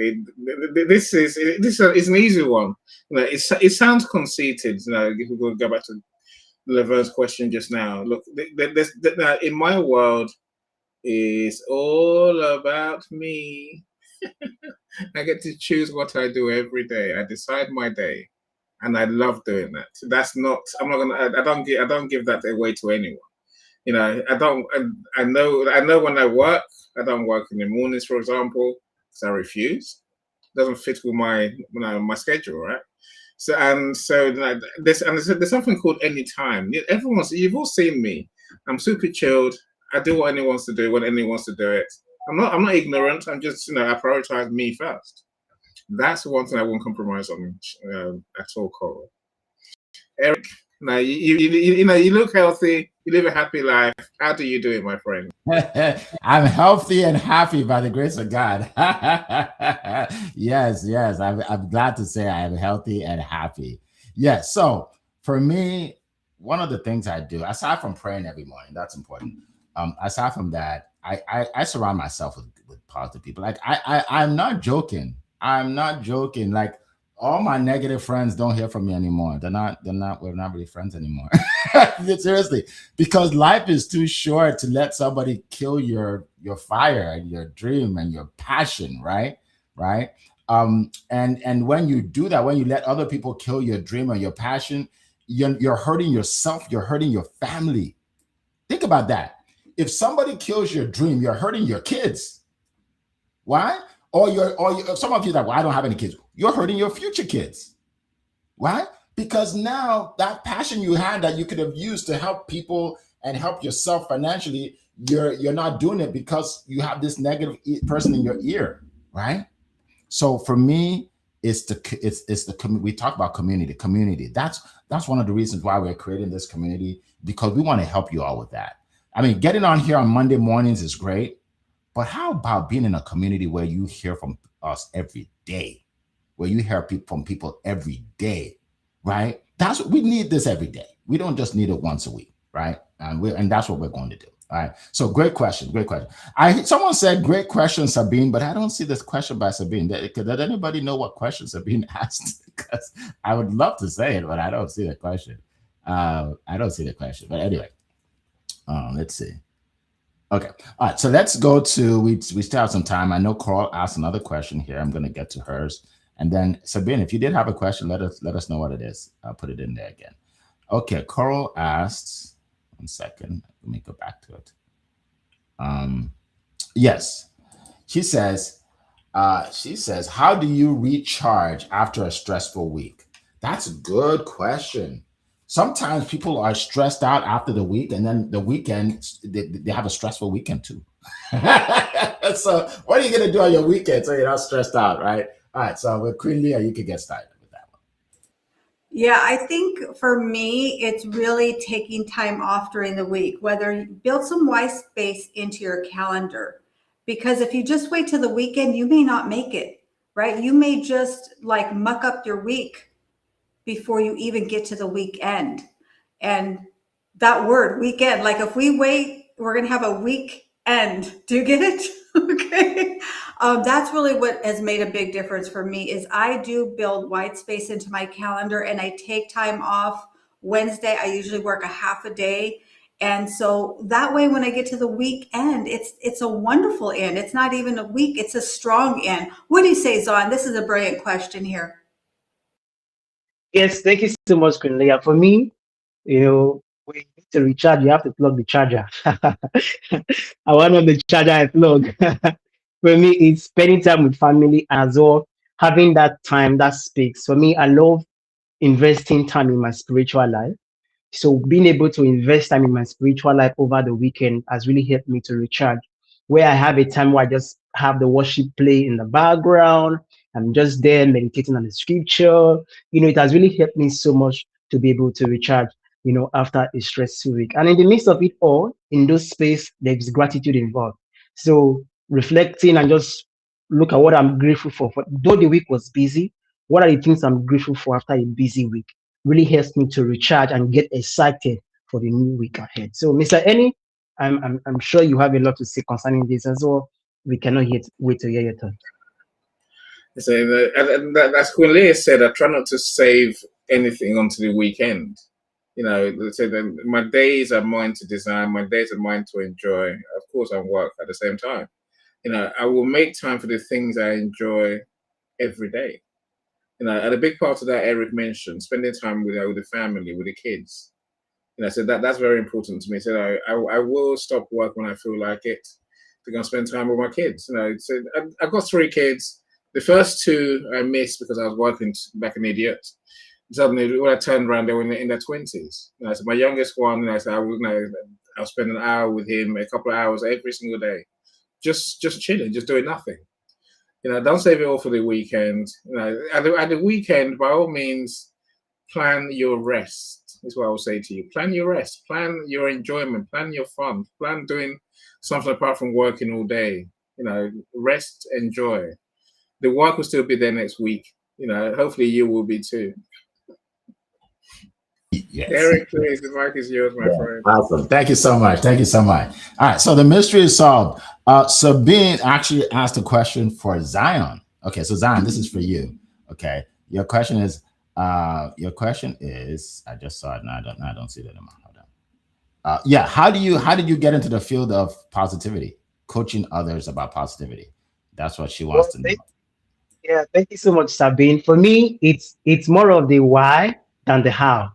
S5: this is an easy one. It sounds conceited. If we go back to Laverne's question just now, look, in my world, it's all about me. I get to choose what I do every day. I decide my day, and I love doing that. That's not. I'm not gonna. I don't give that away to anyone. I don't. I know when I work. I don't work in the mornings, for example. So I refuse. It doesn't fit with my schedule, right? There's something called anytime. You've all seen me. I'm super chilled. I do what anyone wants to do when anyone wants to do it. I'm not ignorant. I'm just I prioritize me first. That's one thing I won't compromise on at all, Coral. Eric, now you look healthy. You live a happy life. How do you do it, my friend?
S2: I'm healthy and happy by the grace of God. Yes. I'm glad to say I am healthy and happy. Yes. So for me, one of the things I do, aside from praying every morning, that's important. Aside from that, I surround myself with positive people. Like I'm not joking. Like all my negative friends don't hear from me anymore. We're not really friends anymore. Seriously, because life is too short to let somebody kill your fire and your dream and your passion, right? And when you do that, when you let other people kill your dream and your passion, you're hurting yourself, you're hurting your family. Think about that. if somebody kills your dream, you're hurting your kids. Why? Some of you are like, well, I don't have any kids. You're hurting your future kids. Why? Because now that passion you had that you could have used to help people and help yourself financially, you're not doing it because you have this negative person in your ear, right? So for me, we talk about community. That's one of the reasons why we're creating this community, because we want to help you all with that. I mean, getting on here on Monday mornings is great, but how about being in a community where you hear from us every day, where you hear from people every day, right? We need this every day. We don't just need it once a week, right? And that's what we're going to do. All right. So great question. Someone said, great question, Sabine, but I don't see this question by Sabine. Did anybody know what question Sabine asked? Because I would love to say it, but I don't see the question. But anyway, let's see. Okay. All right. So let's go to, we still have some time. I know Carl asked another question here. I'm going to get to hers. And then Sabine, if you did have a question, let us know what it is. I'll put it in there again. Okay. Carl asked, 1 second. Let me go back to it. Yes. She says, how do you recharge after a stressful week? That's a good question. Sometimes people are stressed out after the week, and then the weekend, they have a stressful weekend too. So what are you going to do on your weekend so you're not stressed out, right? All right. So with Queen Leah, you can get started.
S3: Yeah, I think for me, it's really taking time off during the week, whether you build some white space into your calendar, because if you just wait till the weekend, you may not make it, right? You may just like muck up your week before you even get to the weekend. And that word weekend, like if we wait, we're going to have a weekend. Do you get it? Okay. That's really what has made a big difference for me is I do build white space into my calendar and I take time off. Wednesday, I usually work a half a day. And so that way, when I get to the weekend, it's a wonderful end. It's not even a week. It's a strong end. What do you say, Zon? This is a brilliant question here.
S4: Yes, thank you so much, Queen Leah. For me, when you need to recharge, you have to plug the charger. I want on the charger I plug. For me, it's spending time with family as well, having that time, that space. For me, I love investing time in my spiritual life. So being able to invest time in my spiritual life over the weekend has really helped me to recharge. Where I have a time where I just have the worship play in the background. I'm just there meditating on the scripture. It has really helped me so much to be able to recharge, after a stressful week. And in the midst of it all, in those space, there's gratitude involved. So reflecting and just look at what I'm grateful for. Though the week was busy, what are the things I'm grateful for after a busy week? Really helps me to recharge and get excited for the new week ahead. So, Mr. Eni, I'm sure you have a lot to say concerning this as well. We cannot wait to hear your thoughts.
S5: So, as Queen Leah said, I try not to save anything onto the weekend. So my days are mine to design. My days are mine to enjoy. Of course, I work at the same time. I will make time for the things I enjoy every day. And a big part of that Eric mentioned, spending time with the family, with the kids. So that's very important to me. So I will stop work when I feel like it to go and spend time with my kids. So I've got 3 kids. The first 2 I missed because I was working back in idiot. Suddenly, when I turned around, they were in their 20s. So my youngest one, I'll spend an hour with him, a couple of hours every single day, just chilling, just doing nothing. Don't save it all for the weekend. At the weekend, by all means, plan your rest. Is what I will say to you. Plan your rest. Plan your enjoyment. Plan your fun. Plan doing something apart from working all day. Rest, enjoy. The work will still be there next week. Hopefully you will be too. Yes. Eric, please, the mic is yours, my friend.
S2: Awesome. Thank you so much. All right, so the mystery is solved. Sabine actually asked a question for Zion. Okay, so Zion, this is for you. Okay, your question is, I just saw it now. I don't see it anymore. Hold on. Yeah, how did you get into the field of positivity, coaching others about positivity? That's what she wants to know.
S4: Yeah, thank you so much, Sabine. For me, it's more of the why than the how.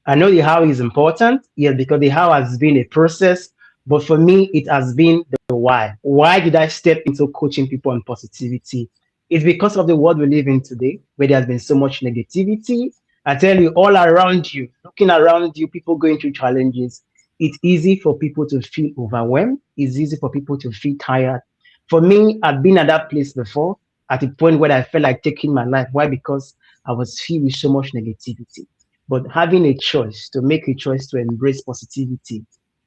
S4: I know the how is important, because the how has been a process, But for me, it has been the why. Why did I step into coaching people on positivity? It's because of the world we live in today, where there has been so much negativity. I tell you, all around you, looking around you, people going through challenges. It's easy for people to feel overwhelmed. It's easy for people to feel tired. For me, I've been at that place before, at a point where I felt like taking my life. Why? Because I was filled with so much negativity. But having a choice, to make a choice to embrace positivity,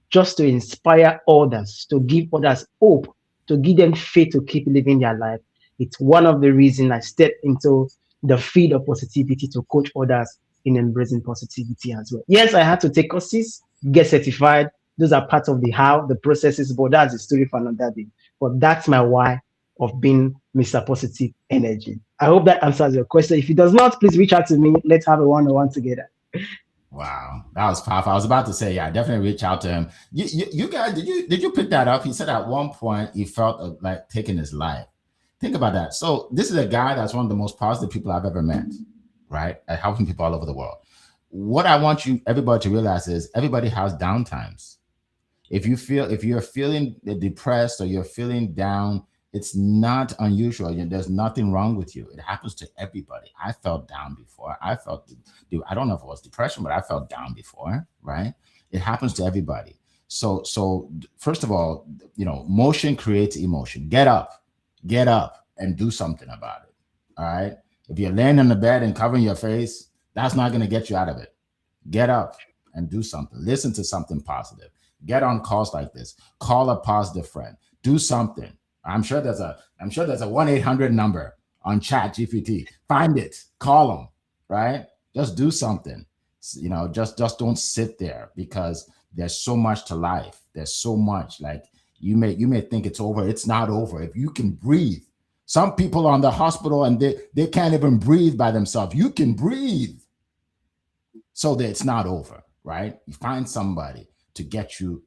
S4: just to inspire others, to give others hope, to give them faith to keep living their life. It's one of the reasons I stepped into the field of positivity to coach others in embracing positivity as well. Yes, I had to take courses, get certified. Those are parts of the how, the processes, but that's a story for another day. But that's my why of being Mr. Positive Energy. I hope that answers your question. If it does not, please reach out to me. Let's have a one-on-one together.
S2: Wow, that was powerful. I was about to say, yeah, definitely reach out to him. You guys, did you pick that up? He said at one point he felt like taking his life. Think about that. So this is a guy that's one of the most positive people I've ever met, right? At helping people all over the world. What I want everybody to realize is everybody has down times. If you're feeling depressed or you're feeling down, it's not unusual. There's nothing wrong with you. It happens to everybody. I felt down before. I don't know if it was depression, but I felt down before, right? It happens to everybody. So first of all, motion creates emotion. Get up and do something about it. All right. If you're laying on the bed and covering your face, that's not going to get you out of it. Get up and do something. Listen to something positive. Get on calls like this. Call a positive friend. Do something. I'm sure there's a 1-800 number on ChatGPT. Find it. Call them. Right? Just do something. Just don't sit there, because there's so much to life. There's so much. Like you may think it's over. It's not over. If you can breathe. Some people are in the hospital and they can't even breathe by themselves. You can breathe. So that it's not over, right? You find somebody to get you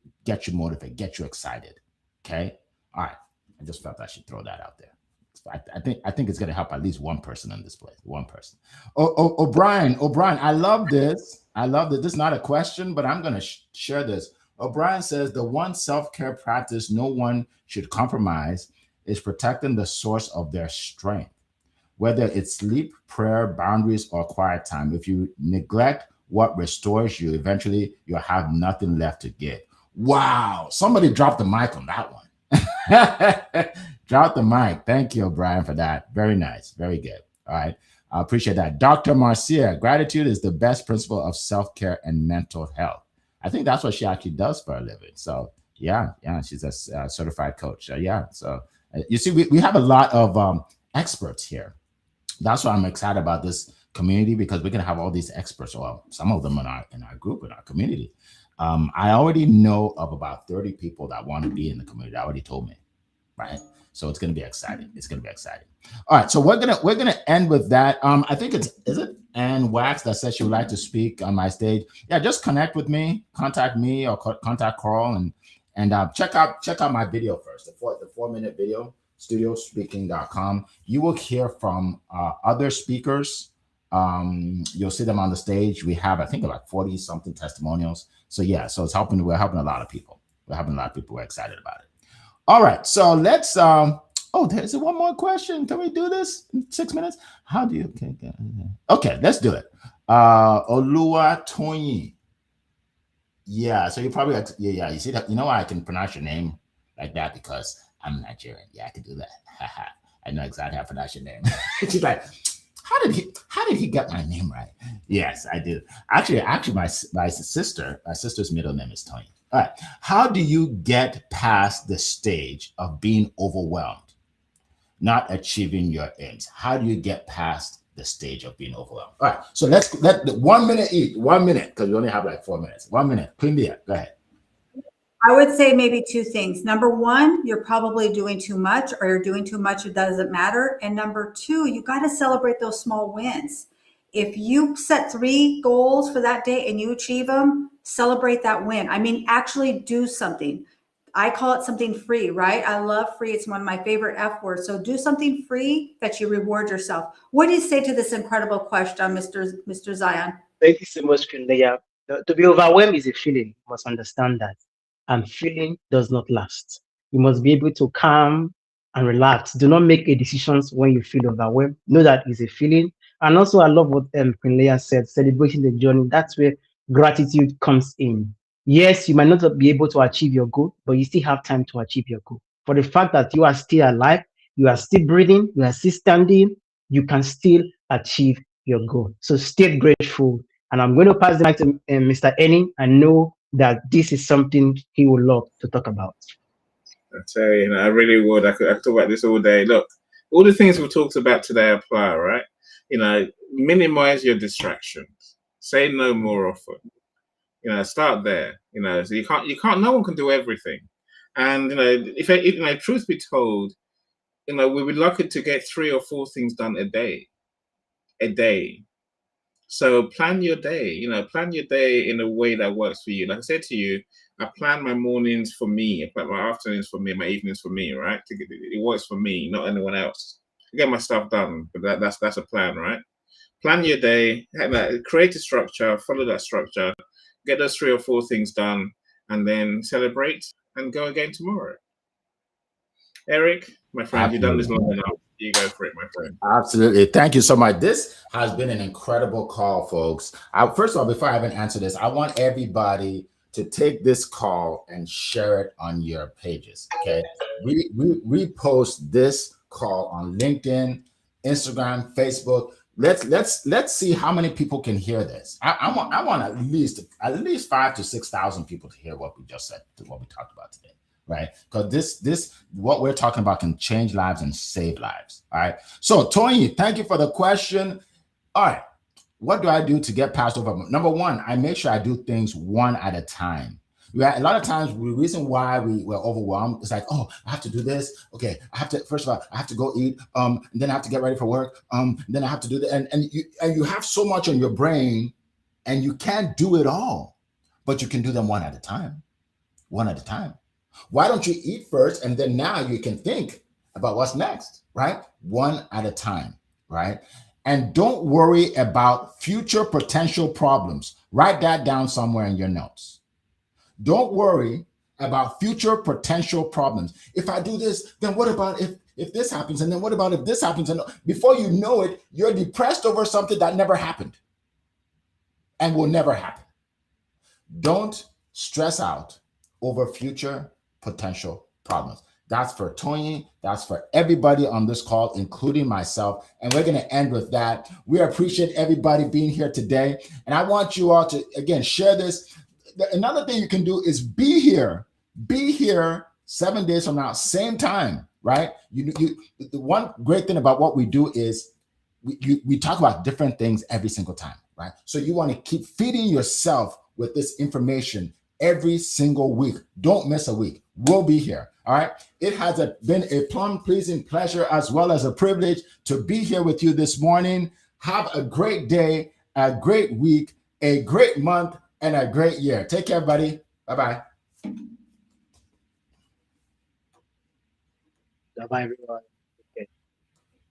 S2: motivated, get you excited. Okay. All right. I just felt I should throw that out there. I think it's going to help at least one person in this place. One person. O'Brien, I love this. This is not a question, but I'm going to share this. O'Brien says the one self-care practice no one should compromise is protecting the source of their strength, whether it's sleep, prayer, boundaries, or quiet time. If you neglect what restores you, eventually you'll have nothing left to give. Wow. Somebody dropped the mic on that one. Drop the mic. Thank you, O'Brien, for that. Very nice. Very good. All right. I appreciate that. Dr. Marcia, gratitude is the best principle of self-care and mental health. I think that's what she actually does for a living. So yeah, she's a certified coach. So you see, we have a lot of experts here. That's why I'm excited about this community, because we're going to have all these experts, well, some of them in our group, in our community. I already know of about 30 people that want to be in the community. They already told me, right? So it's going to be exciting. It's going to be exciting. All right, so we're gonna end with that. I think is it Ann Wax that says she would like to speak on my stage? Yeah, just connect with me, contact me, or contact Carl, and check out my video first, the 4-minute video, studiospeaking.com. You will hear from other speakers. You'll see them on the stage. We have, I think, about 40 something testimonials. So yeah, so we're helping a lot of people. We're excited about it. All right, so let's there's one more question. Can we do this in 6 minutes? How do you okay, let's do it. Olua Toyi. Yeah, so you probably you see that, why I can pronounce your name like that, because I'm Nigerian. Yeah, I can do that. I know exactly how to pronounce your name. She's like, how did he get my name right? Yes, I do. Actually, my sister's middle name is Tony. All right. How do you get past the stage of being overwhelmed, not achieving your aims? How do you get past the stage of being overwhelmed? All right. So let 1 minute each. 1 minute, because we only have like 4 minutes. 1 minute. Queen Bia, go ahead.
S3: I would say maybe two things. Number one, you're probably doing too much, or you're doing too much, it doesn't matter. And number two, you got to celebrate those small wins. If you set 3 goals for that day and you achieve them, celebrate that win. I mean, actually do something. I call it something free, right? I love free. It's one of my favorite F words. So do something free that you reward yourself. What do you say to this incredible question, Mr. Zion?
S4: Thank you so much, Kunleya. To be overwhelmed is a feeling. You must understand that. and feeling does not last. You must be able to calm and relax. Do not make a decisions when you feel overwhelmed. Know that is a feeling. And also, I love what Queen Leah said, celebrating the journey. That's where gratitude comes in. Yes, you might not be able to achieve your goal, but you still have time to achieve your goal. For the fact that you are still alive, you are still breathing, you are still standing, you can still achieve your goal. So stay grateful. And I'm going to pass the mic to Mr. Enning. I know that this is something he would love to talk about.
S5: I tell you, I really would. I could talk about this all day. Look, all the things we've talked about today apply, right? Minimize your distractions. Say no more often. Start there. So you can't. No one can do everything. And if truth be told, we were lucky to get 3 or 4 things done a day. So plan your day. Plan your day in a way that works for you. Like I said to you, I plan my mornings for me. I plan my afternoons for me, my evenings for me. Right? It works for me, not anyone else. I get my stuff done, but that's a plan, right? Plan your day. Create a structure. Follow that structure. Get those 3 or 4 things done, and then celebrate and go again tomorrow. Eric, my friend, you've done this long enough. You go for it, my friend.
S2: Absolutely. Thank you so much. This has been an incredible call, folks. First of all, before I even answer this, I want everybody to take this call and share it on your pages. Okay. We post this call on LinkedIn, Instagram, Facebook. Let's see how many people can hear this. I want at least 5,000 to 6,000 people to hear what we just said, what we talked about today, right? Because this what we're talking about can change lives and save lives. All right. So Tony, thank you for the question. All right, what do I do to get past overwhelm? Number one, I make sure I do things one at a time. A lot of times, the reason why we're overwhelmed is like, oh, I have to do this. Okay, first of all, I have to go eat. And then I have to get ready for work. Then I have to do that. And you have so much on your brain, and you can't do it all, but you can do them one at a time. One at a time. Why don't you eat first, and then now you can think about what's next, right? One at a time, right? And don't worry about future potential problems. Write that down somewhere in your notes. Don't worry about future potential problems. If I do this, then what about if this happens? And then what about if this happens? And before you know it, you're depressed over something that never happened and will never happen. Don't stress out over future potential problems. That's for Tony. That's for everybody on this call, including myself. And we're going to end with that. We appreciate everybody being here today. And I want you all to, again, share this. Another thing you can do is be here 7 days from now, same time, right? The one great thing about what we do is we talk about different things every single time, right? So you want to keep feeding yourself with this information every single week. Don't miss a week. We'll be here. All right. It has been a plum-pleasing pleasure as well as a privilege to be here with you this morning. Have a great day, a great week, a great month, and a great year. Take care, buddy. Bye-bye.
S4: Bye-bye, everyone.